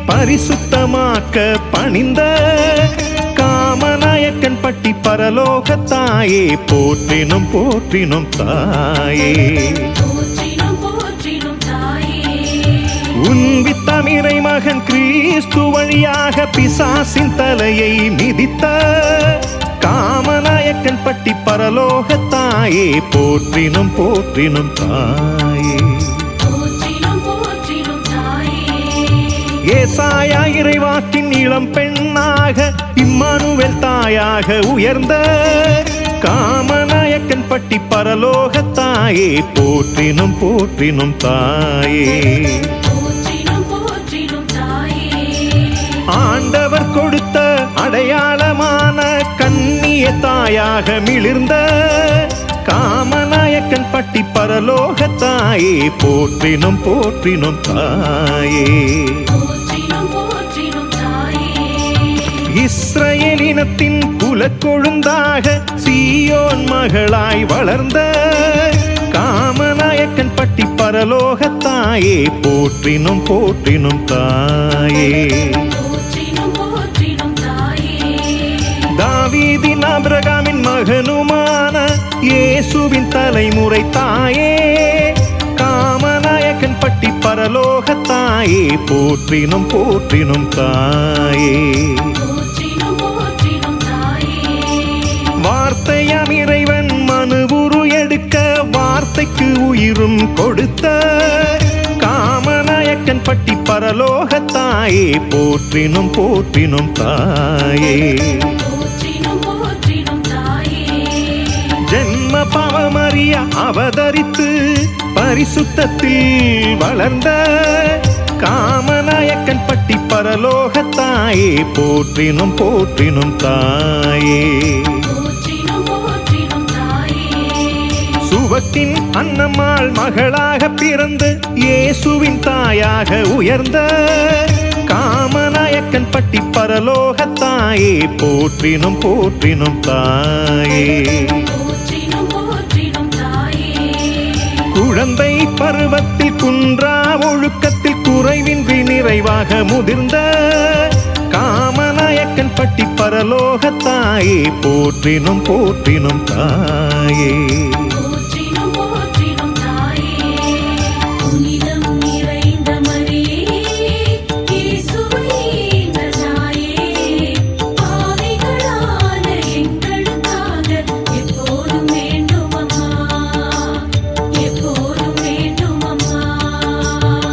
பரிசுத்தமாக்க பணிந்த காமநாயக்கன் பட்டி பரலோகத்தாயே போற்றினும் போற்றினும் தாயே. உன் வித்தமிரை மகன் கிறிஸ்து வழியாக பிசாசின் தலையை மிதித்த காமநாயக்கன் பட்டி பரலோகத்தாயே போற்றினும் போற்றினும் தாயே. ஏசாயா இறைவாக்கின் இளம் பெண்ணாக இம்மானுவேல் தாயாக உயர்ந்த காமநாயக்கன் பட்டி பரலோகத்தாயே போற்றினும் போற்றினும் தாயே. ஆண்டவர் கொடுத்த அடையாளமான கன்னிய தாயாக மிளிர்ந்த காமநாயக்கன் பட்டி பரலோகத்தாயே போற்றினும் போற்றினும் தாயே. இஸ்ரவேலினத்தின் குலக்கொழுந்தாக சீயோன் மகளாய் வளர்ந்த காமநாயக்கன் பட்டி பரலோகத்தாயே போற்றினும் போற்றினும் தாயே. தாவீதின் ஆபிரகாமின் மகனுமான இயேசுவின் தலைமுறை தாயே காமநாயக்கன் பட்டி பரலோகத்தாயே போற்றினும் போற்றினும் தாயே. வார்த்தையாம் இறைவன் மனுவுரு எடுக்க வார்த்தைக்கு உயிரும் கொடுத்த காமநாயக்கன் பட்டி பரலோகத்தாயே போற்றினும் போற்றினும் தாயே. ஜென்ம பாவமறிய அவதரித்து பரிசுத்தத்தில் வளர்ந்த காமநாயக்கன் பட்டி பரலோகத்தாயே போற்றினும் போற்றினும் தாயே. சுவக்கின் அன்னம்மாள் மகளாக பிறந்து இயேசுவின் தாயாக உயர்ந்த காமநாயக்கன் பட்டி பரலோகத்தாயே போற்றினும் போற்றினும் தாயே. குழந்தை பருவத்தில் குன்றா ஒழுக்கத்தில் குறைவின்றி நிறைவாக முதிர்ந்த காமநாயக்கன் பட்டி பரலோகத்தாயே போற்றினும் போற்றினும் தாயே.